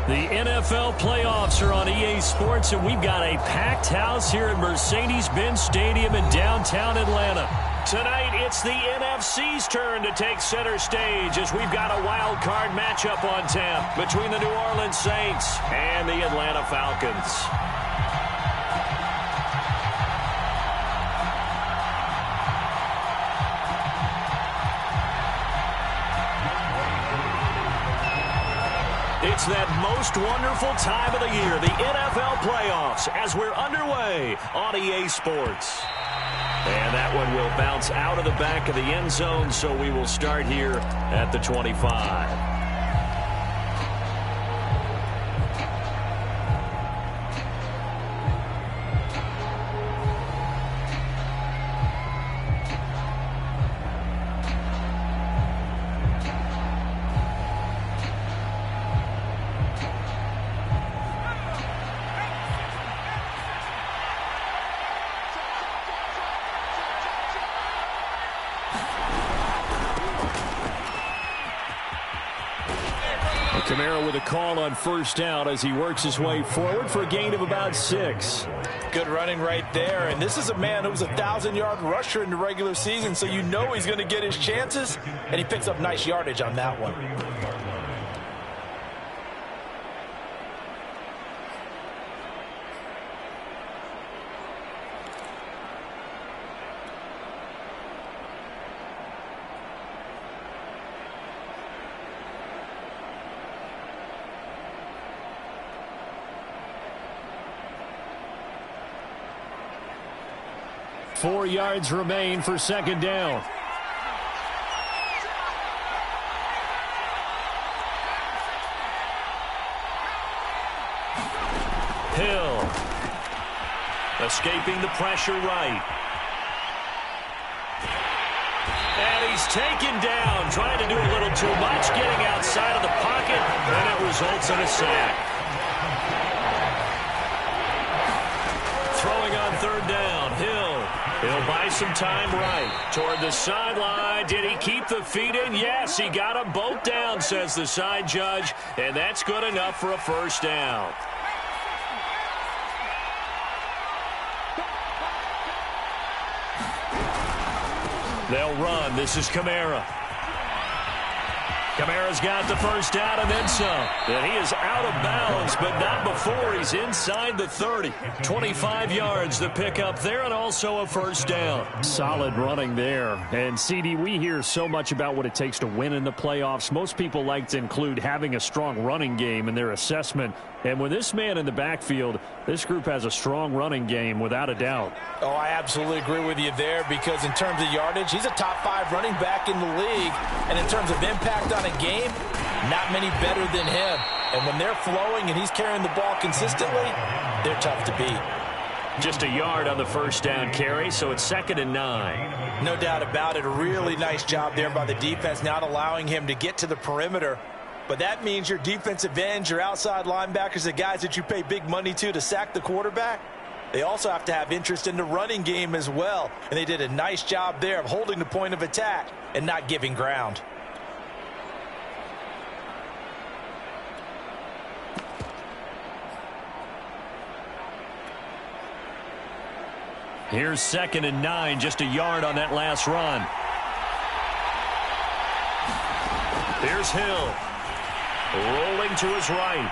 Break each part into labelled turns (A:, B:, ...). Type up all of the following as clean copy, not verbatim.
A: The NFL playoffs are on EA Sports, and we've got a packed house here at Mercedes-Benz Stadium in downtown Atlanta. Tonight, it's the NFC's turn to take center stage as we've got a wild card matchup on tap between the New Orleans Saints and the Atlanta Falcons. It's that most wonderful time of the year, the NFL playoffs, as we're underway on EA Sports. And that one will bounce out of the back of the end zone, so we will start here at the 25. Kamara with a call on first down as he works his way forward for a gain of about 6.
B: Good running right there. And this is a man who was a 1,000-yard rusher in the regular season, so you know he's going to get his chances, and he picks up nice yardage on that one.
A: Four yards remain for second down. Hill. Escaping the pressure right. And he's taken down, trying to do a little too much, getting outside of the pocket, and it results in a sack. Throwing on third down, Hill. He'll buy some time right toward the sideline. Did he keep the feet in? Yes, he got them both down, says the side judge, and that's good enough for a first down. They'll run. This is Kamara. Kamara's got the first down and then some. And he is out of bounds, but not before he's inside the 30. 25 yards the pickup there, and also a first down. Solid running there. And, CD, we hear so much about what it takes to win in the playoffs. Most people like to include having a strong running game in their assessment. And with this man in the backfield, this group has a strong running game without a doubt.
B: Oh, I absolutely agree with you there, because in terms of yardage, he's a top 5 running back in the league. And in terms of impact on a game, not many better than him. And when they're flowing and he's carrying the ball consistently, they're tough to beat.
A: Just a yard on the first down carry, so it's 2nd and 9.
B: No doubt about it. A really nice job there by the defense, not allowing him to get to the perimeter. But that means your defensive ends, your outside linebackers, the guys that you pay big money to sack the quarterback, they also have to have interest in the running game as well. And they did a nice job there of holding the point of attack and not giving ground.
A: Here's 2nd and 9, just a yard on that last run. Here's Hill. Rolling to his right.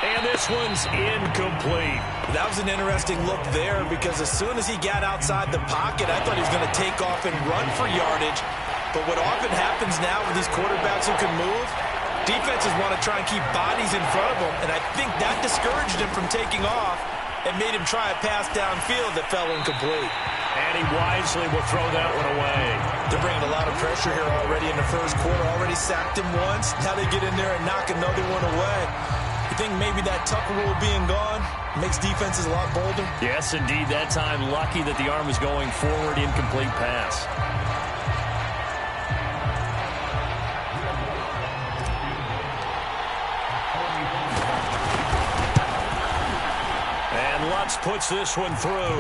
A: And this one's incomplete.
B: That was an interesting look there, because as soon as he got outside the pocket, I thought he was going to take off and run for yardage. But what often happens now with these quarterbacks who can move, defenses want to try and keep bodies in front of them, and I think that discouraged him from taking off and made him try a pass downfield that fell incomplete.
A: And he wisely will throw that one away.
B: They're bringing a lot of pressure here already in the first quarter. Already sacked him once. Now they get in there and knock another one away. You think maybe that Tucker rule being gone makes defenses a lot bolder?
A: Yes, indeed. That time, lucky that the arm was going forward. Incomplete pass. And Lutz puts this one through.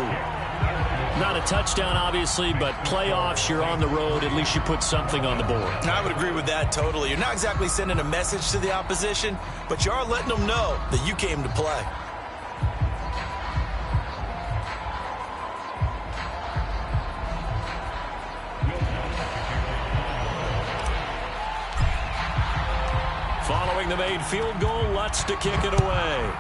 A: Not a touchdown, obviously, but playoffs, you're on the road. At least you put something on the board.
B: I would agree with that totally. You're not exactly sending a message to the opposition, but you are letting them know that you came to play.
A: Following the made field goal, Lutz to kick it away.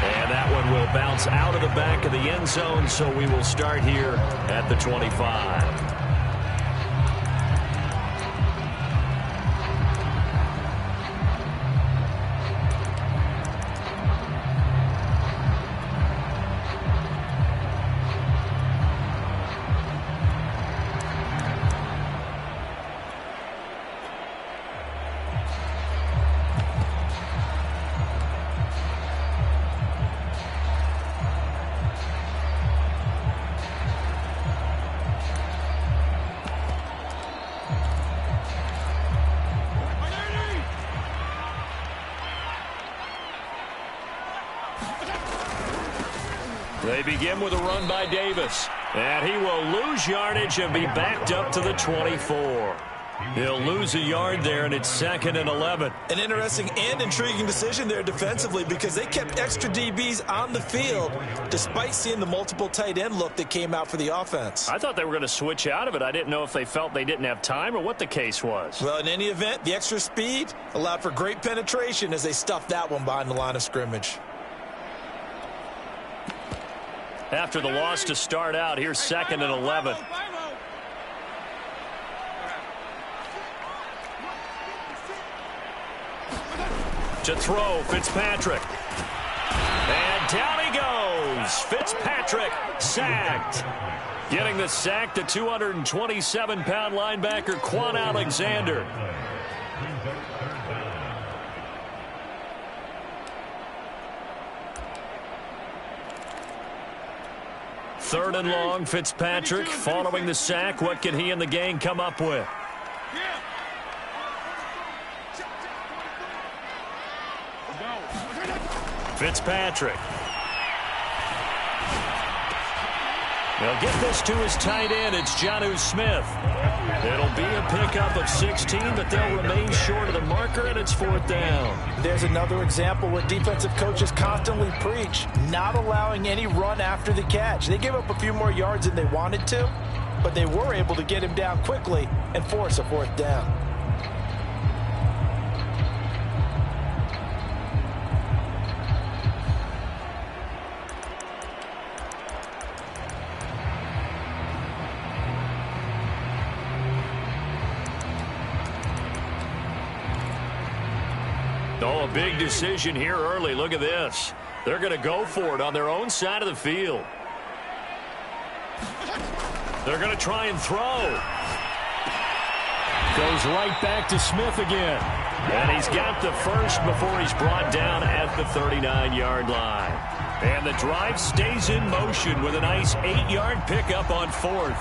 A: And that one will bounce out of the back of the end zone, so we will start here at the 25. They begin with a run by Davis. And he will lose yardage and be backed up to the 24. He'll lose a yard there, and it's 2nd and 11.
B: An interesting and intriguing decision there defensively because they kept extra DBs on the field despite seeing the multiple tight end look that came out for the offense.
A: I thought they were going to switch out of it. I didn't know if they felt they didn't have time or what the case was.
B: Well, in any event, the extra speed allowed for great penetration as they stuffed that one behind the line of scrimmage.
A: After the loss to start out, here's 2nd and 11. To throw, Fitzpatrick. And down he goes. Fitzpatrick sacked. Getting the sack, the 227-pound linebacker, Quan Alexander. Third and long, Fitzpatrick following the sack. What can he and the gang come up with? Fitzpatrick. They'll get this to his tight end. It's Jonnu Smith. It'll be a pickup of 16, but they'll remain short of the marker, and it's 4th down.
B: There's another example where defensive coaches constantly preach, not allowing any run after the catch. They gave up a few more yards than they wanted to, but they were able to get him down quickly and force a 4th down.
A: Oh, a big decision here early. Look at this. They're going to go for it on their own side of the field. They're going to try and throw. Goes right back to Smith again. And he's got the first before he's brought down at the 39-yard line. And the drive stays in motion with a nice 8-yard pickup on 4th.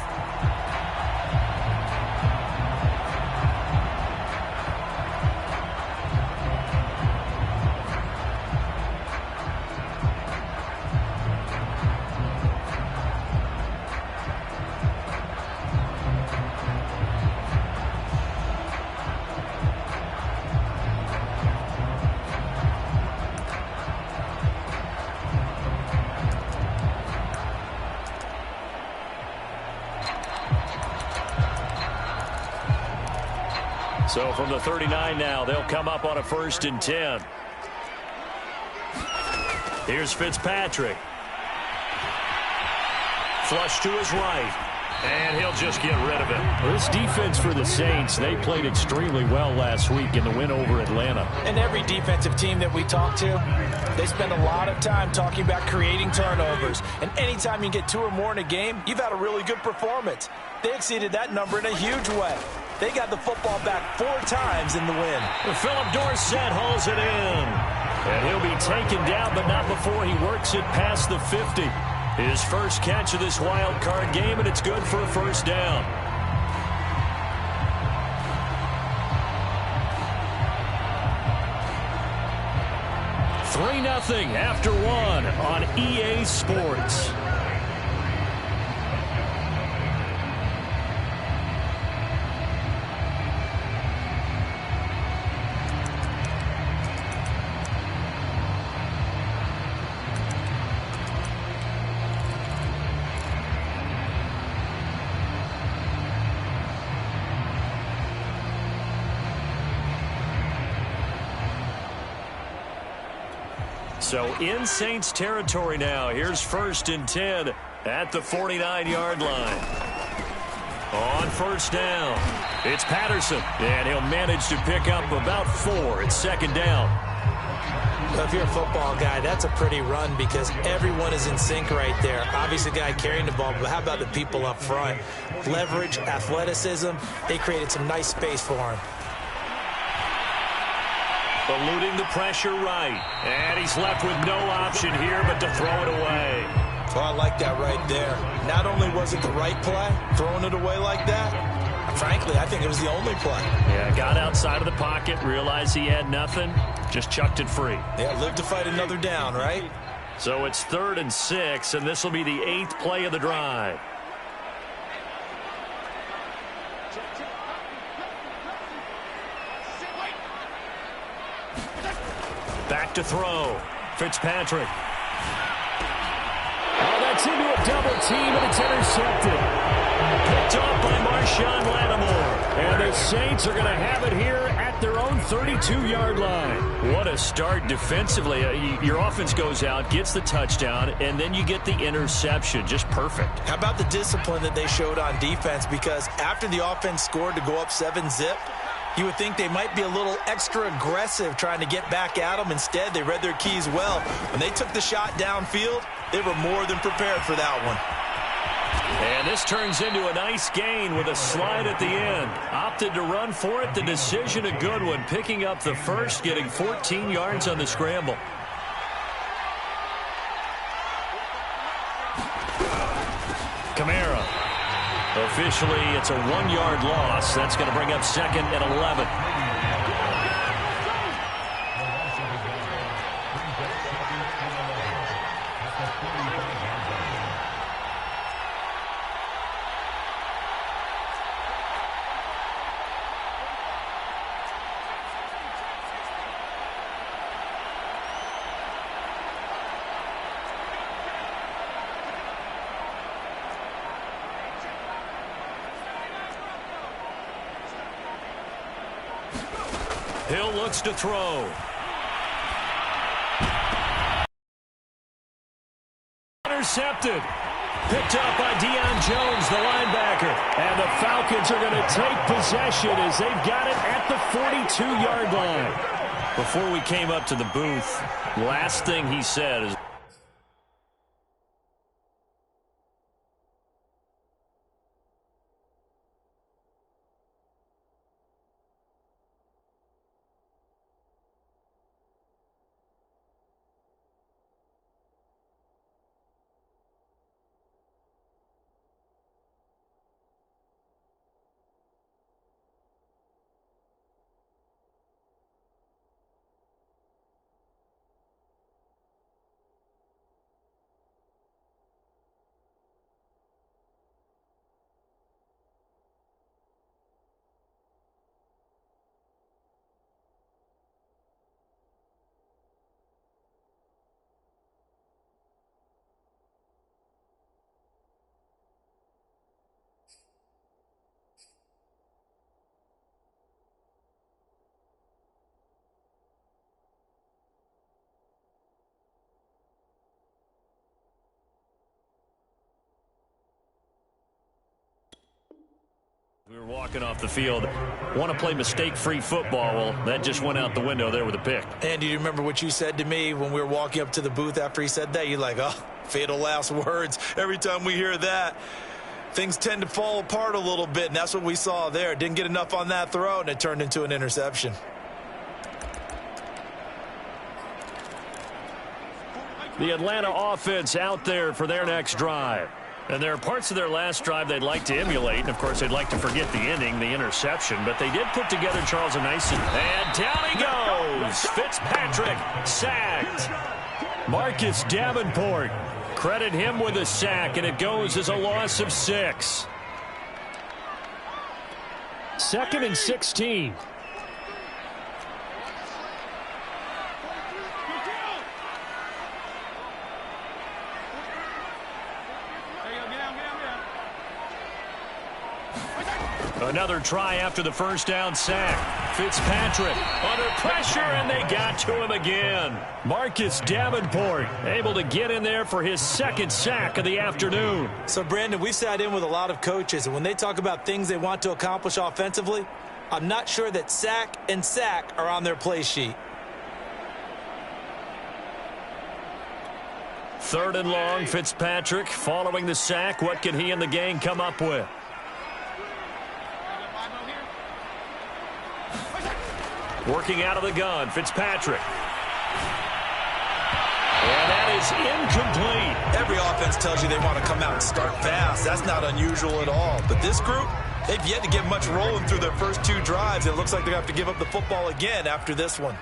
A: So from the 39 now, they'll come up on a 1st and 10. Here's Fitzpatrick. Flush to his right. And he'll just get rid of it. This defense for the Saints, they played extremely well last week in the win over Atlanta.
B: And every defensive team that we talk to, they spend a lot of time talking about creating turnovers. And anytime you get 2 or more in a game, you've had a really good performance. They exceeded that number in a huge way. They got the football back 4 times in the win.
A: Philip Dorsett hauls it in. And he'll be taken down, but not before he works it past the 50. His first catch of this wild card game, and it's good for a 1st down. 3-0 after one on EA Sports. So in Saints territory now. Here's 1st and 10 at the 49-yard line. On 1st down, it's Patterson, and he'll manage to pick up about 4 at 2nd down.
B: Well, if you're a football guy, that's a pretty run because everyone is in sync right there. Obviously, the guy carrying the ball, but how about the people up front? Leverage, athleticism, they created some nice space for him.
A: Eluding the pressure right. And he's left with no option here but to throw it away.
B: Oh, I like that right there. Not only was it the right play, throwing it away like that, frankly, I think it was the only play.
A: Yeah, got outside of the pocket, realized he had nothing, just chucked it free.
B: Yeah, live to fight another down, right?
A: So it's 3rd and 6, and this will be the 8th play of the drive. Back to throw. Fitzpatrick. Oh, that's into a double team, and it's intercepted. Picked off by Marshawn Lattimore. And the Saints are going to have it here at their own 32-yard line. What a start defensively. Your offense goes out, gets the touchdown, and then you get the interception. Just perfect.
B: How about the discipline that they showed on defense? Because after the offense scored to go up 7-zip, you would think they might be a little extra aggressive trying to get back at them. Instead, they read their keys well. When they took the shot downfield, they were more than prepared for that one.
A: And this turns into a nice gain with a slide at the end. Opted to run for it. The decision a good one. Picking up the first, getting 14 yards on the scramble. Kamara. Officially, it's a 1-yard loss. That's going to bring up 2nd and 11. Hill looks to throw. Intercepted. Picked up by Deion Jones, the linebacker. And the Falcons are going to take possession as they've got it at the 42-yard line. Before we came up to the booth, last thing he said is, we were walking off the field, want to play mistake-free football. Well, that just went out the window there with a pick.
B: And do you remember what you said to me when we were walking up to the booth after he said that? You're like, oh, fatal last words. Every time we hear that, things tend to fall apart a little bit, and that's what we saw there. Didn't get enough on that throw, and it turned into an interception.
A: The Atlanta offense out there for their next drive. And there are parts of their last drive they'd like to emulate. And, of course, they'd like to forget the ending, the interception. But they did put together, Charles, a nice... And down he goes. goes. Fitzpatrick sacked. Marcus Davenport, credit him with a sack, and it goes as a loss of 6. 2nd and 16. Another try after the first down sack. Fitzpatrick under pressure, and they got to him again. Marcus Davenport able to get in there for his 2nd sack of the afternoon.
B: So, Brandon, we've sat in with a lot of coaches, and when they talk about things they want to accomplish offensively, I'm not sure that sack and sack are on their play sheet.
A: 3rd and long, Fitzpatrick following the sack. What can he and the gang come up with? Working out of the gun, Fitzpatrick. And that is incomplete.
B: Every offense tells you they want to come out and start fast. That's not unusual at all. But this group, they've yet to get much rolling through their first 2 drives. It looks like they have to give up the football again after this one.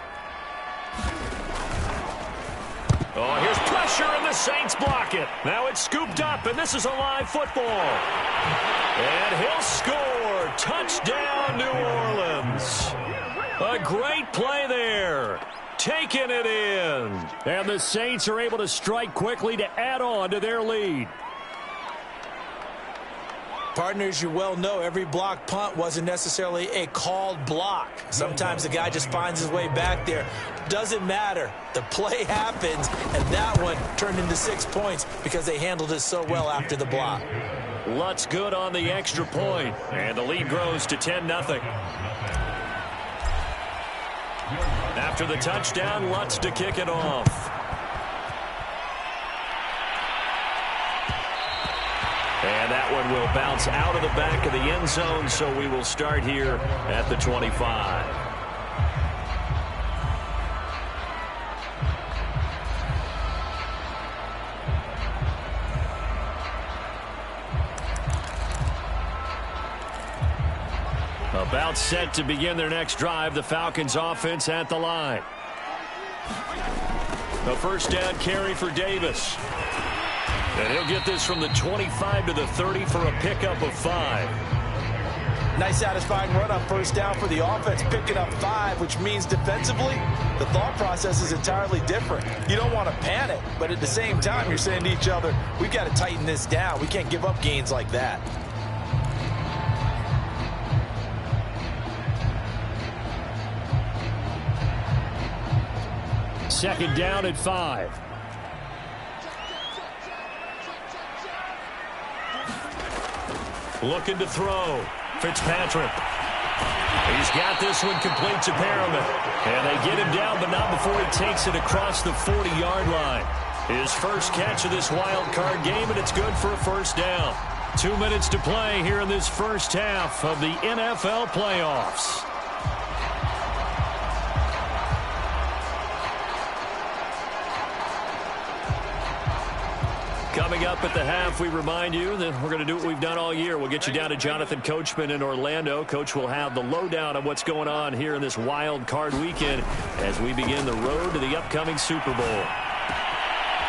A: Oh, here's pressure, and the Saints block it. Now it's scooped up, and this is a live football. And he'll score. Touchdown, New Orleans. A great play there. Taking it in. And the Saints are able to strike quickly to add on to their lead.
B: Partners, you well know every block punt wasn't necessarily a called block. Sometimes the guy just finds his way back there. Doesn't matter. The play happens, and that one turned into 6 points because they handled it so well after the block.
A: Lutz good on the extra point, and the lead grows to 10-0. After the touchdown, Lutz to kick it off. And that one will bounce out of the back of the end zone, so we will start here at the 25. About set to begin their next drive, the Falcons offense at the line. A first down carry for Davis. And he'll get this from the 25 to the 30 for a pickup of 5.
B: Nice satisfying run on first down for the offense, picking up 5, which means defensively, the thought process is entirely different. You don't want to panic, but at the same time, you're saying to each other, we've got to tighten this down. We can't give up gains like that.
A: Second down at 5. Looking to throw. Fitzpatrick. He's got this one complete to Perriman. And they get him down, but not before he takes it across the 40-yard line. His first catch of this wild card game, and it's good for a first down. 2 minutes to play here in this first half of the NFL playoffs. Coming up at the half, we remind you that we're going to do what we've done all year. We'll get you down to Jonathan Coachman in Orlando. Coach will have the lowdown on what's going on here in this wild card weekend as we begin the road to the upcoming Super Bowl.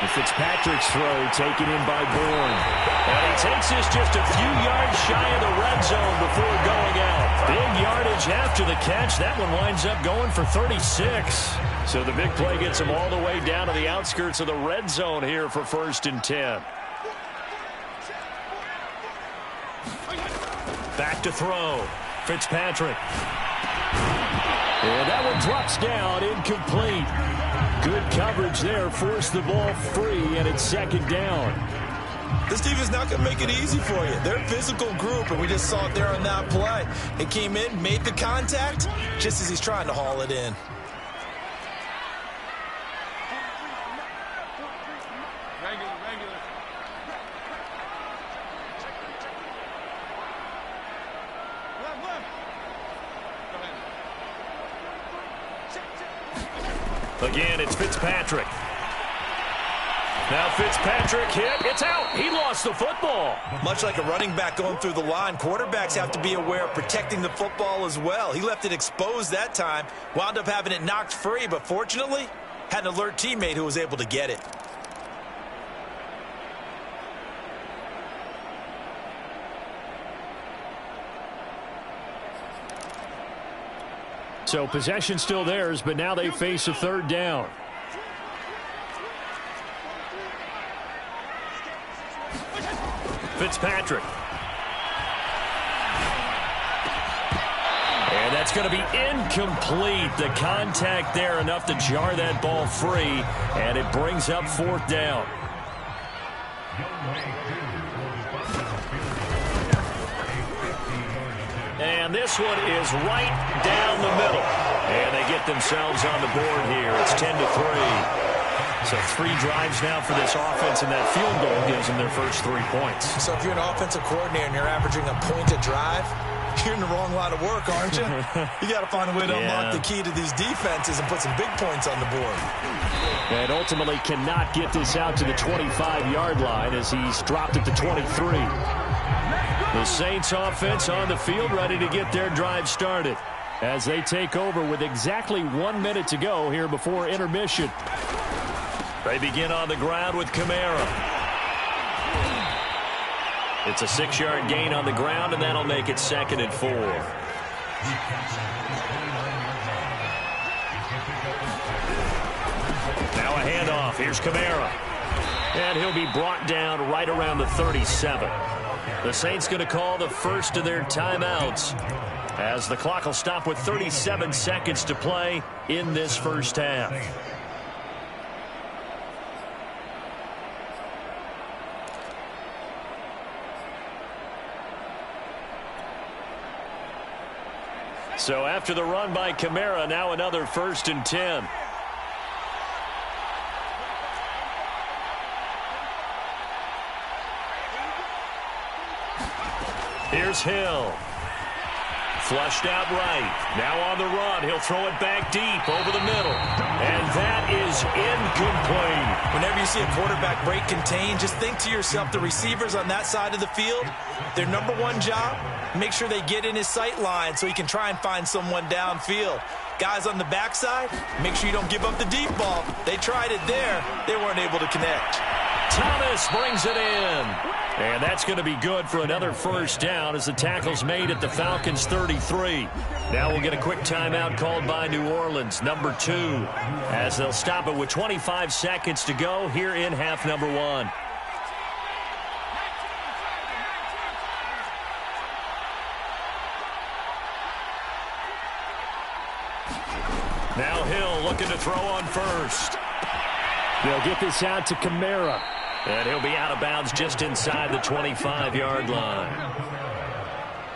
A: And Fitzpatrick's throw taken in by Bourne. And he takes this just a few yards shy of the red zone before going out. Big yardage after the catch. That one winds up going for 36. So the big play gets him all the way down to the outskirts of the red zone here for 1st and 10. Back to throw. Fitzpatrick. And that one drops down, incomplete. Good coverage there, forced the ball free, and it's 2nd down.
B: This team is not going to make it easy for you. They're a physical group, and we just saw it there on that play. It came in, made the contact, just as he's trying to haul it in.
A: Again, it's Fitzpatrick. Now Fitzpatrick hit. It's out. He lost the football.
B: Much like a running back going through the line, quarterbacks have to be aware of protecting the football as well. He left it exposed that time, wound up having it knocked free, but fortunately, had an alert teammate who was able to get it.
A: So possession still theirs, but now they face a third down. Fitzpatrick. And that's going to be incomplete. The contact there enough to jar that ball free, and it brings up fourth down. And this one is right down the middle. And they get themselves on the board here. It's 10-3. So 3 drives now for this offense, and that field goal gives them their first 3 points.
B: So if you're an offensive coordinator and you're averaging a point a drive, you're in the wrong line of work, aren't you? You got to find a way to unlock the key to these defenses and put some big points on the board.
A: And ultimately cannot get this out to the 25-yard line as he's dropped it to 23. The Saints offense on the field ready to get their drive started as they take over with exactly 1 minute to go here before intermission. They begin on the ground with Kamara. It's a 6-yard gain on the ground, and that'll make it 2nd and 4. Now a handoff. Here's Kamara. And he'll be brought down right around the 37. The Saints going to call the first of their timeouts as the clock will stop with 37 seconds to play in this first half. So after the run by Kamara, now another 1st and 10. Here's Hill. Flushed out right. Now on the run. He'll throw it back deep over the middle. And that is incomplete.
B: Whenever you see a quarterback break contain, just think to yourself, the receivers on that side of the field, their number one job, make sure they get in his sight line so he can try and find someone downfield. Guys on the backside, make sure you don't give up the deep ball. They tried it there. They weren't able to connect.
A: Thomas brings it in. And that's going to be good for another first down as the tackle's made at the Falcons' 33. Now we'll get a quick timeout called by New Orleans, number 2, as they'll stop it with 25 seconds to go here in half number 1. Now Hill looking to throw on first. They'll get this out to Kamara. And he'll be out of bounds just inside the 25-yard line.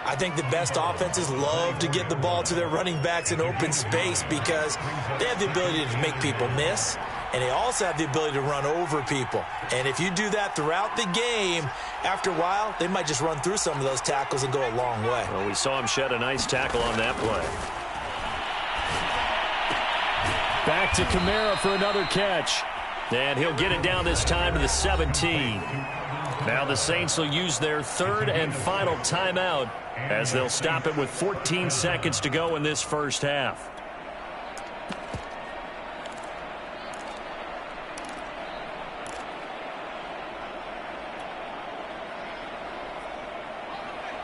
B: I think the best offenses love to get the ball to their running backs in open space because they have the ability to make people miss, and they also have the ability to run over people. And if you do that throughout the game, after a while, they might just run through some of those tackles and go a long way.
A: Well, we saw him shed a nice tackle on that play. Back to Kamara for another catch. And he'll get it down this time to the 17. Now the Saints will use their 3rd and final timeout as they'll stop it with 14 seconds to go in this first half.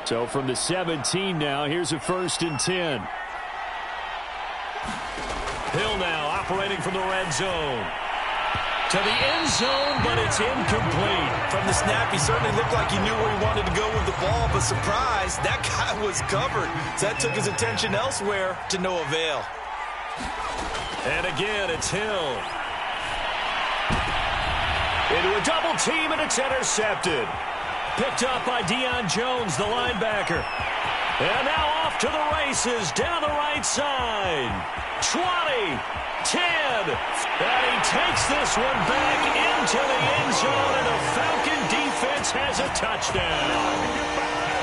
A: So from the 17 now, here's a 1st and 10. Hill now operating from the red zone. To the end zone, but it's incomplete.
B: From the snap, he certainly looked like he knew where he wanted to go with the ball, but surprise, that guy was covered. So that took his attention elsewhere to no avail.
A: And again, it's Hill. Into a double team, and it's intercepted. Picked up by Deion Jones, the linebacker. And now off to the races, down the right side. 20. 10, and he takes this one back into the end zone, and the Falcon defense has a touchdown.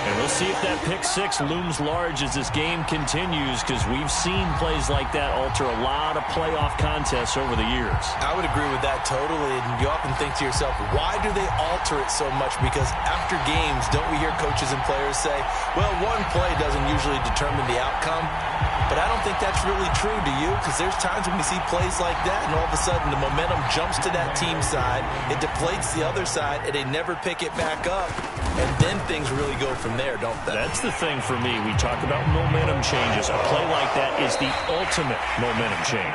A: And we'll see if that pick six looms large as this game continues, because we've seen plays like that alter a lot of playoff contests over the years.
B: I would agree with that totally. And you often think to yourself, why do they alter it so much? Because after games, don't we hear coaches and players say, well, one play doesn't usually determine the outcome. But I don't think that's really true, do you? Because there's times when we see plays like that, and all of a sudden the momentum jumps to that team side, it deflates the other side, and they never pick it back up. And then things really go from there, don't they?
A: That's the thing for me. We talk about momentum changes. A play like that is the ultimate momentum change.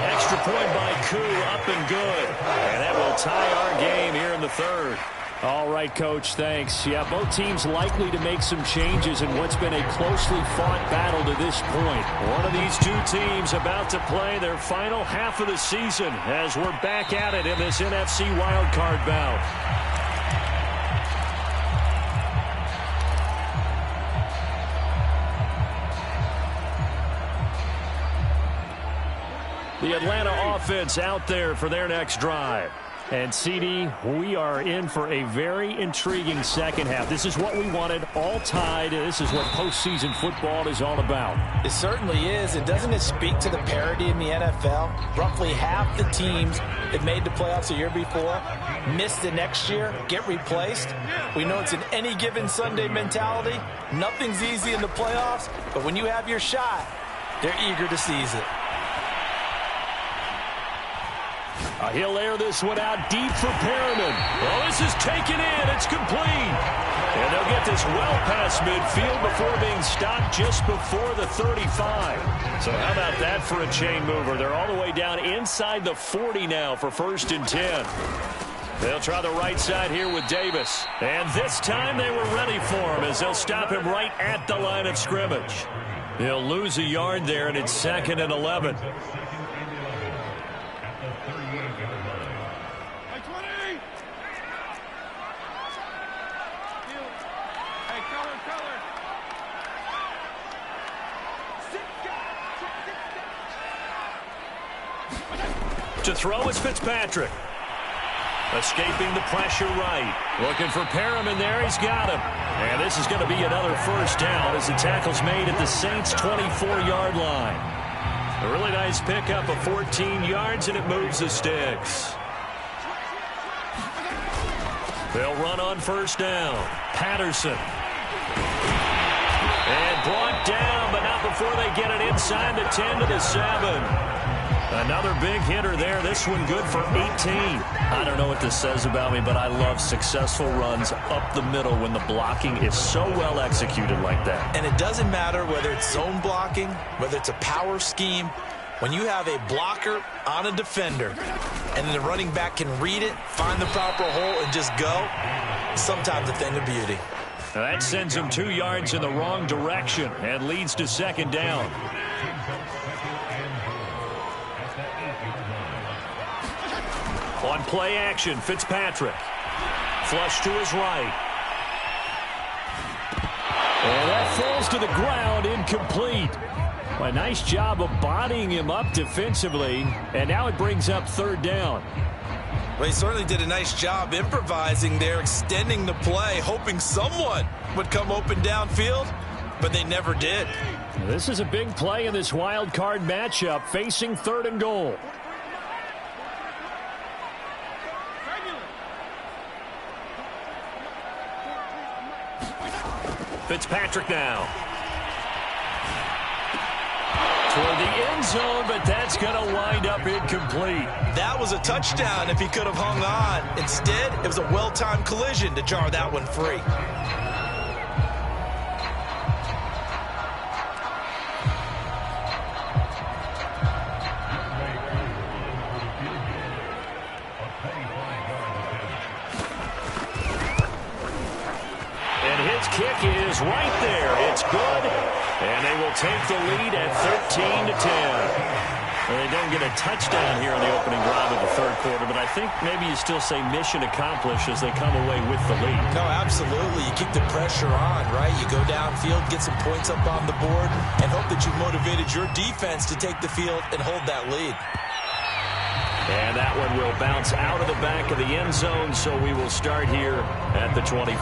A: Extra point by Koo, up and good. And that will tie our game here in the third. All right, Coach, thanks. Yeah, both teams likely to make some changes in what's been a closely fought battle to this point. One of these two teams about to play their final half of the season as we're back at it in this NFC wildcard bout. The Atlanta offense out there for their next drive. And, CD, we are in for a very intriguing second half. This is what we wanted, all tied. This is what postseason football is all about.
B: It certainly is. And doesn't it speak to the parity in the NFL? Roughly half the teams that made the playoffs a year before miss the next year, get replaced. We know it's an any given Sunday mentality. Nothing's easy in the playoffs, but when you have your shot, they're eager to seize it.
A: He'll air this one out deep for Perriman. Oh, this is taken in. It's complete. And they'll get this well past midfield before being stopped just before the 35. So how about that for a chain mover? They're all the way down inside the 40 now for 1st and 10. They'll try the right side here with Davis. And this time they were ready for him as they'll stop him right at the line of scrimmage. He'll lose a yard there, and it's 2nd and 11. To throw is Fitzpatrick. Escaping the pressure right. Looking for Perriman there. He's got him. And this is going to be another 1st down as the tackle's made at the Saints' 24-yard line. A really nice pickup of 14 yards, and it moves the sticks. They'll run on 1st down. Patterson. And brought down, but not before they get it inside the 10 to the 7. Another big hitter there. This one good for 18. I don't know what this says about me, but I love successful runs up the middle when the blocking is so well executed like that.
B: And it doesn't matter whether it's zone blocking, whether it's a power scheme. When you have a blocker on a defender and then the running back can read it, find the proper hole, and just go, sometimes a thing of beauty.
A: Now that sends him 2 yards in the wrong direction and leads to 2nd down. On play action, Fitzpatrick. Flush to his right. And that falls to the ground, incomplete. A nice job of bodying him up defensively, and now it brings up 3rd down.
B: Well, he certainly did a nice job improvising there, extending the play, hoping someone would come open downfield, but they never did.
A: This is a big play in this wild card matchup, facing 3rd and goal. Fitzpatrick now. Toward the end zone, but that's going to wind up incomplete.
B: That was a touchdown if he could have hung on. Instead, it was a well-timed collision to jar that one free.
A: Kick is right there. It's good. And they will take the lead at 13-10. Well, they don't get a touchdown here on the opening drive of the 3rd quarter, but I think maybe you still say mission accomplished as they come away with the lead.
B: No, absolutely. You keep the pressure on, right? You go downfield, get some points up on the board, and hope that you've motivated your defense to take the field and hold that lead.
A: And that one will bounce out of the back of the end zone, so we will start here at the 25.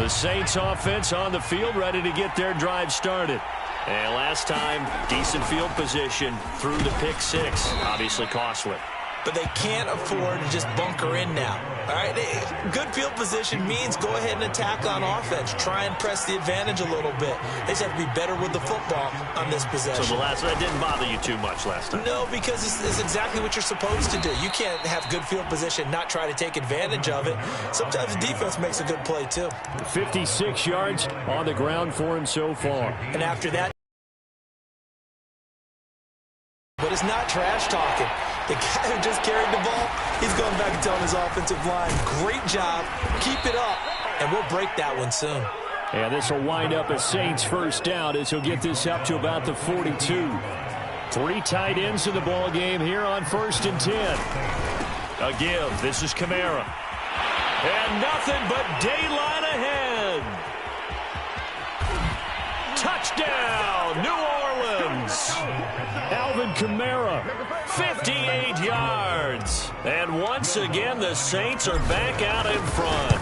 A: The Saints offense on the field, ready to get their drive started. And last time, decent field position through the pick six. Obviously costly.
B: But they can't afford to just bunker in now. All right, good field position means go ahead and attack on offense. Try and press the advantage a little bit. They just have to be better with the football on this possession.
A: So that didn't bother you too much last time?
B: No, because it's exactly what you're supposed to do. You can't have good field position, not try to take advantage of it. Sometimes the defense makes a good play, too.
A: 56 yards on the ground for him so far.
B: And after that, but it's not trash talking. The guy who just carried the ball, he's going back and telling his offensive line, great job, keep it up, and we'll break that one soon.
A: And this will wind up a Saints first down as he'll get this up to about the 42. 3 tight ends in the ball game here on 1st and 10. A give. This is Kamara. And nothing but daylight ahead. Touchdown, New Orleans. Alvin Kamara, 58 yards. And once again, the Saints are back out in front.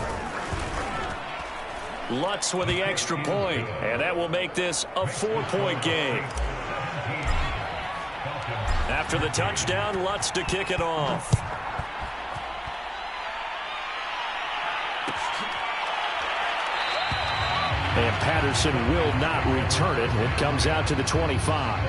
A: Lutz with the extra point, and that will make this a 4-point game. After the touchdown, Lutz to kick it off. And Patterson will not return it. It comes out to the 25.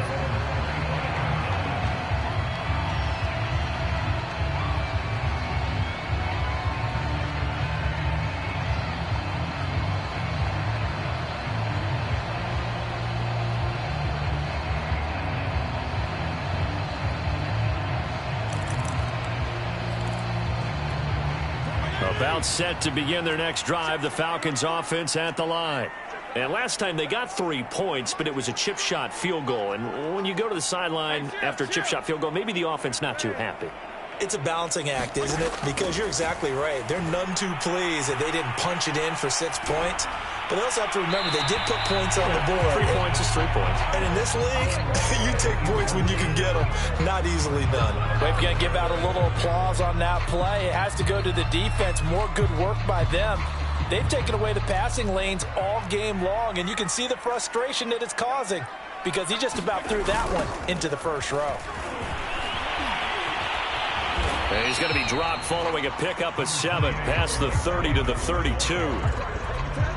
A: About set to begin their next drive. The Falcons offense at the line. And last time they got 3 points, but it was a chip shot field goal. And when you go to the sideline after a chip shot field goal, maybe the offense not too happy.
B: It's a balancing act, isn't it? Because you're exactly right. They're none too pleased that they didn't punch it in for 6 points. But they also have to remember they did put points on the board.
A: 3 points is 3 points.
B: And in this league, you take points when you can get them. Not easily done.
C: We've got to give out a little applause on that play. It has to go to the defense. More good work by them. They've taken away the passing lanes all game long, and you can see the frustration that it's causing because he just about threw that one into the first row.
A: And he's going to be dropped following a pickup of 7 past the 30 to the 32.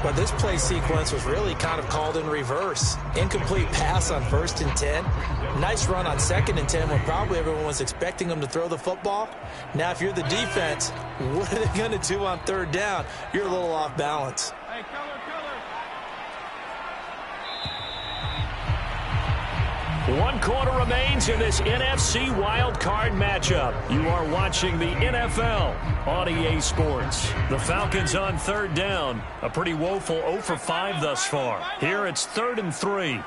B: But this play sequence was really kind of called in reverse. Incomplete pass on 1st and 10. Nice run on 2nd and 10 when probably everyone was expecting them to throw the football. Now, if you're the defense, what are they going to do on 3rd down? You're a little off balance.
C: Hey, color.
A: 1 quarter remains in this NFC wildcard matchup. You are watching the NFL on EA Sports. The Falcons on 3rd down. A pretty woeful 0 for 5 thus far. Here it's 3rd and 3.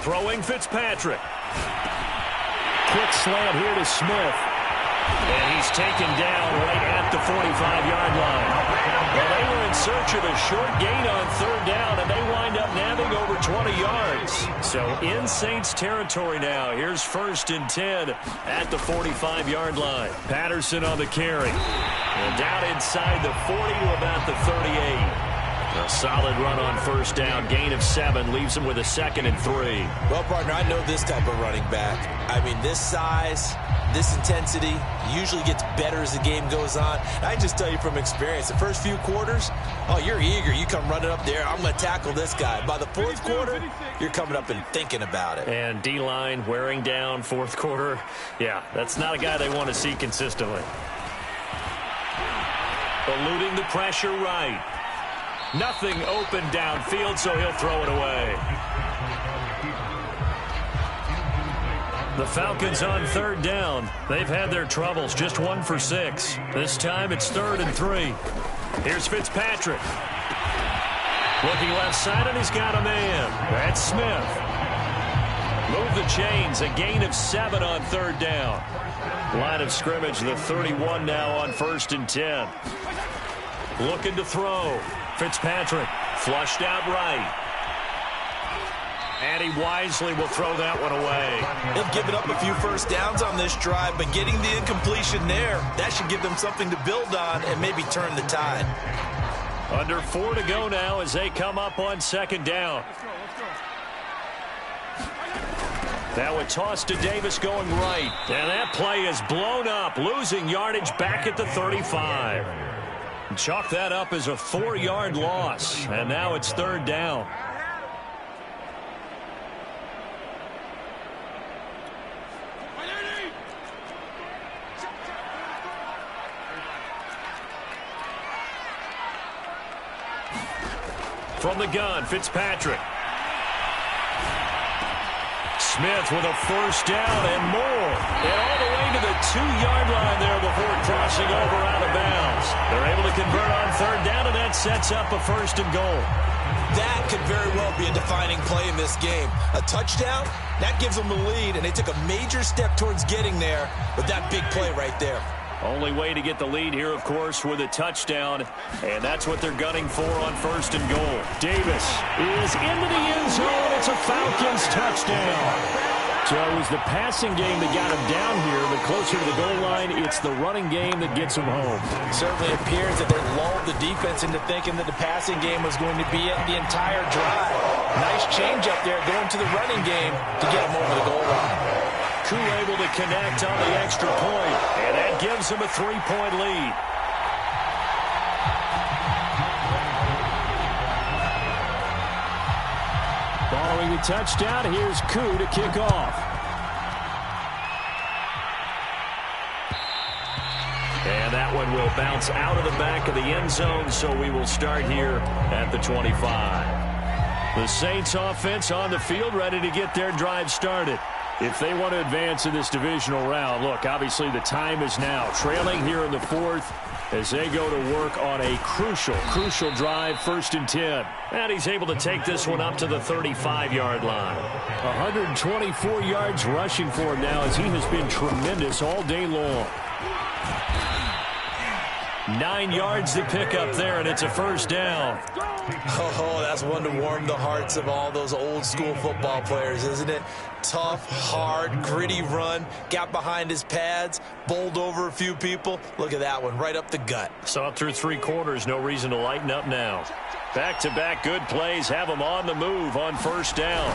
A: Throwing Fitzpatrick. Quick slant here to Smith. And he's taken down right at the 45-yard line. Well, they were in search of a short gain on 3rd down, and they wind up nabbing over 20 yards. So in Saints territory now. Here's 1st and 10 at the 45-yard line. Patterson on the carry. And down inside the 40 to about the 38. A solid run on 1st down. Gain of 7 leaves him with a 2nd and 3.
B: Well, partner, I know this type of running back. I mean, this size, this intensity usually gets better as the game goes on. I can just tell you from experience, the first few quarters, oh, you're eager. You come running up there. I'm going to tackle this guy. By the 4th quarter, you're coming up and thinking about it.
A: And D-line wearing down 4th quarter. Yeah, that's not a guy they want to see consistently. Eluding the pressure right. Nothing open downfield, so he'll throw it away. The Falcons on 3rd down. They've had their troubles, just 1 for 6. This time it's 3rd and 3. Here's Fitzpatrick. Looking left side, and he's got a man. That's Smith. Move the chains, a gain of 7 on 3rd down. Line of scrimmage, the 31 now on 1st and 10. Looking to throw. Fitzpatrick flushed out right. And he wisely will throw that one away.
B: They've given up a few first downs on this drive, but getting the incompletion there, that should give them something to build on and maybe turn the tide.
A: Under 4 to go now as they come up on second down. Now a toss to Davis going right. And that play is blown up, losing yardage back at the 35. Chalk that up as a 4-yard loss. And now it's third down. From the gun, Fitzpatrick. Smith with a first down and more. And all the way to the 2-yard line there before crossing over out of bounds. They're able to convert on third down, and that sets up a first and goal.
B: That could very well be a defining play in this game. A touchdown, that gives them the lead, and they took a major step towards getting there with that big play right there.
A: Only way to get the lead here, of course, with a touchdown, and that's what they're gunning for on first and goal. Davis is into the end zone. It's a Falcons touchdown. So it was the passing game that got him down here, but closer to the goal line, it's the running game that gets him home.
C: It certainly appears that they lulled the defense into thinking that the passing game was going to be it the entire drive. Nice change up there going to the running game to get him over the goal line.
A: Koo able to connect on the extra point, and that gives him a 3-point lead. Following the touchdown, here's Koo to kick off. And that one will bounce out of the back of the end zone, so we will start here at the 25. The Saints offense on the field, ready to get their drive started. If they want to advance in this divisional round, look, obviously the time is now. Trailing here in the fourth as they go to work on a crucial drive, 1st and 10. And he's able to take this one up to the 35-yard line. 124 yards rushing for him now as he has been tremendous all day long. 9 yards to pick up there, and it's a first down.
B: Oh, that's one to warm the hearts of all those old-school football players, isn't it? Tough, hard, gritty run, got behind his pads, bowled over a few people. Look at that one, right up the gut.
A: Saw through 3 quarters, no reason to lighten up now. Back-to-back good plays have him on the move on first down.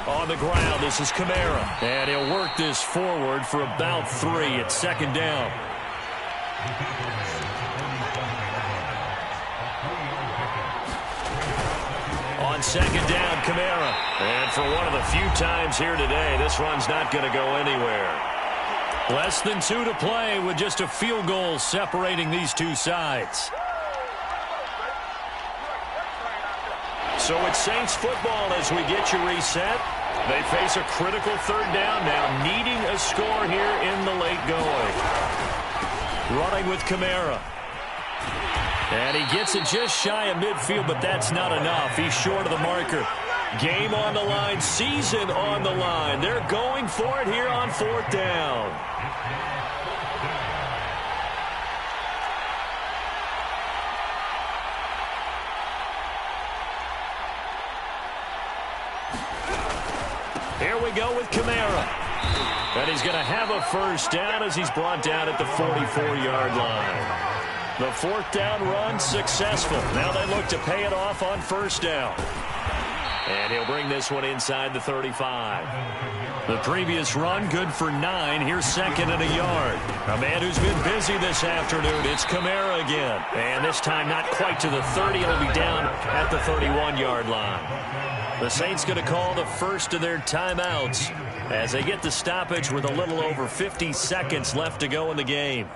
A: On the ground, this is Kamara. And he'll work this forward for about 3 at second down. On second down, Kamara. And for one of the few times here today, this run's not going to go anywhere. Less than 2 to play with just a field goal separating these two sides. So it's Saints football as we get you reset. They face a critical third down now, needing a score here in the late going. Running with Kamara. And he gets it just shy of midfield, but that's not enough. He's short of the marker. Game on the line, season on the line. They're going for it here on 4th down. Here we go with Kamara. And he's going to have a first down as he's brought down at the 44-yard line. The 4th down run successful. Now they look to pay it off on first down. And he'll bring this one inside the 35. The previous run good for 9. Here's 2nd and a yard. A man who's been busy this afternoon. It's Kamara again. And this time not quite to the 30. It'll be down at the 31-yard line. The Saints going to call the first of their timeouts as they get the stoppage with a little over 50 seconds left to go in the game.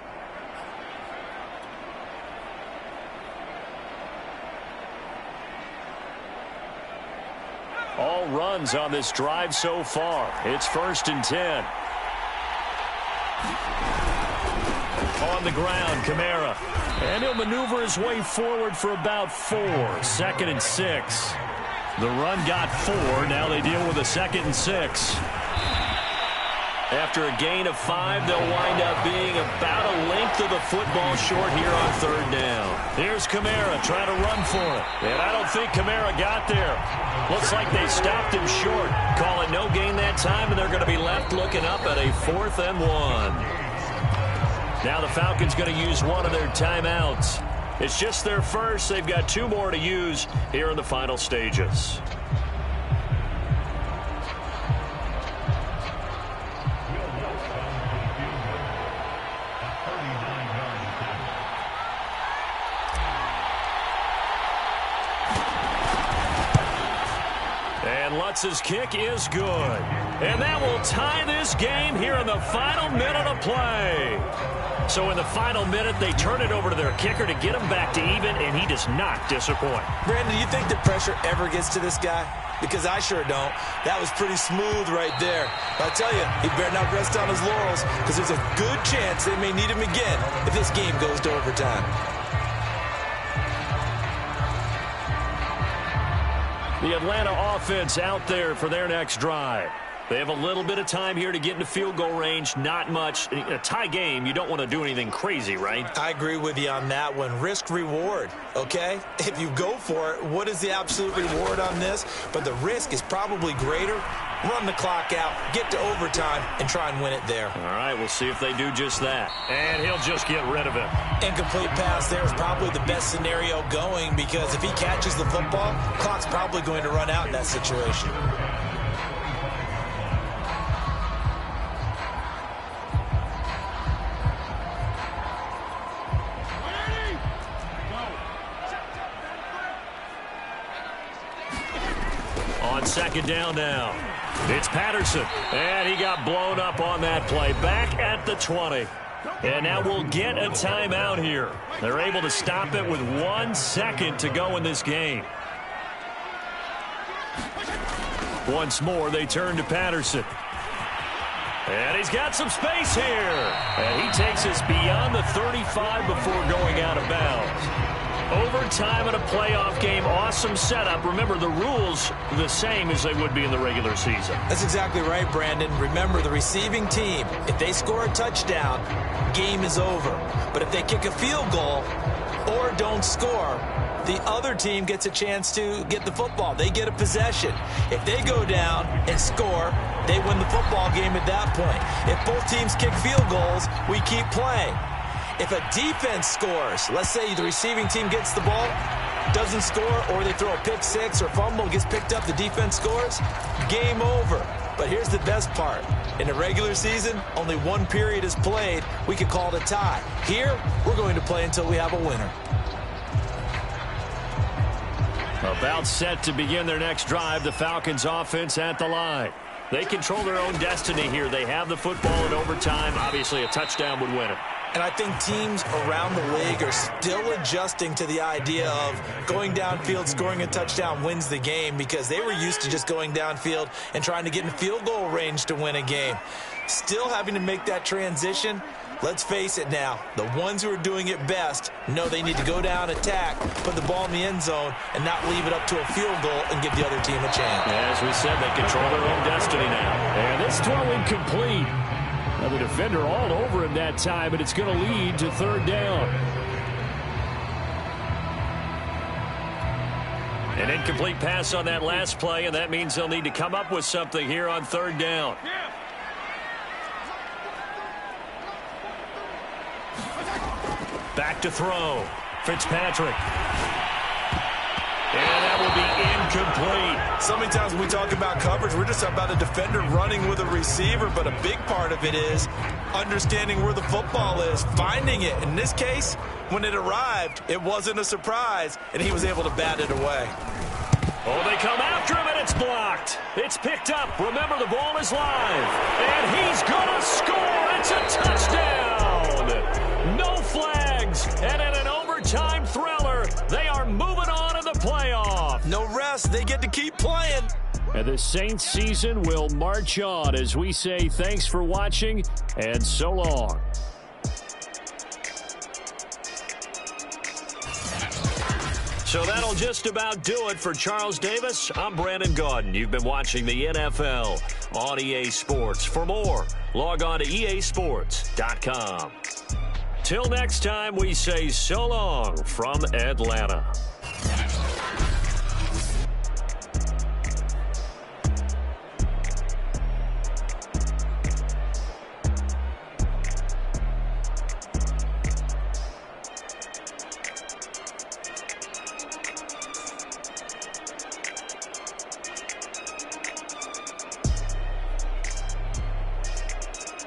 A: All runs on this drive so far. It's 1st and 10. On the ground, Kamara. And he'll maneuver his way forward for about 4. 2nd and 6. The run got 4. Now they deal with a 2nd and 6. After a gain of 5, they'll wind up being about a length of the football short here on 3rd down. Here's Kamara trying to run for it. And I don't think Kamara got there. Looks like they stopped him short. Call it no gain that time, and they're going to be left looking up at a 4th and 1. Now the Falcons going to use one of their timeouts. It's just their first. They've got 2 more to use here in the final stages. Lutz's kick is good. And that will tie this game here in the final minute of play. So in the final minute, they turn it over to their kicker to get him back to even, and he does not disappoint.
B: Brandon, do you think the pressure ever gets to this guy? Because I sure don't. That was pretty smooth right there. But I tell you, he better not rest on his laurels, because there's a good chance they may need him again if this game goes to overtime.
A: The Atlanta offense out there for their next drive. They have a little bit of time here to get into field goal range. Not much. A tie game, you don't want to do anything crazy, right?
B: I agree with you on that one. Risk-reward, okay? If you go for it, what is the absolute reward on this? But the risk is probably greater. Run the clock out, get to overtime, and try and win it there.
A: All right, we'll see if they do just that. And he'll just get rid of it.
B: Incomplete pass there is probably the best scenario going, because if he catches the football, clock's probably going to run out in that situation.
A: On 2nd down now. It's Patterson, and he got blown up on that play. Back at the 20. And now we'll get a timeout here. They're able to stop it with 1 second to go in this game. Once more, they turn to Patterson. And he's got some space here. And he takes us beyond the 35 before going out of bounds. Overtime in a playoff game, awesome setup. Remember, the rules the same as they would be in the regular season.
B: That's exactly right, Brandon. Remember, the receiving team, if they score a touchdown, game is over. But if they kick a field goal or don't score, the other team gets a chance to get the football. They get a possession. If they go down and score, they win the football game at that point. If both teams kick field goals, we keep playing. If a defense scores, let's say the receiving team gets the ball, doesn't score, or they throw a pick six or fumble, gets picked up, the defense scores, game over. But here's the best part. In a regular season, only 1 period is played. We could call it a tie. Here, we're going to play until we have a winner.
A: About set to begin their next drive, the Falcons offense at the line. They control their own destiny here. They have the football in overtime. Obviously, a touchdown would win it.
B: And I think teams around the league are still adjusting to the idea of going downfield, scoring a touchdown wins the game, because they were used to just going downfield and trying to get in field goal range to win a game. Still having to make that transition. Let's face it now, the ones who are doing it best know they need to go down, attack, put the ball in the end zone, and not leave it up to a field goal and give the other team a chance.
A: As we said, they control their own destiny now. And this throw incomplete. Now the defender all over him that time, but it's going to lead to 3rd down. An incomplete pass on that last play, and that means they'll need to come up with something here on 3rd down. Back to throw. Fitzpatrick. And that will be incomplete.
B: So many times when we talk about coverage, we're just about a defender running with a receiver, but a big part of it is understanding where the football is, finding it. In this case, when it arrived, it wasn't a surprise, and he was able to bat it away.
A: Oh, they come after him, and it's blocked. It's picked up. Remember, the ball is live. And he's going to score. It's a touchdown. No flags. And in an overtime thriller, they are moving on in the playoff.
B: No rest. They get to keep playing.
A: And the Saints season will march on as we say thanks for watching and so long. So that'll just about do it for Charles Davis. I'm Brandon Gaudin. You've been watching the NFL on EA Sports. For more, log on to easports.com. Till next time, we say so long from Atlanta.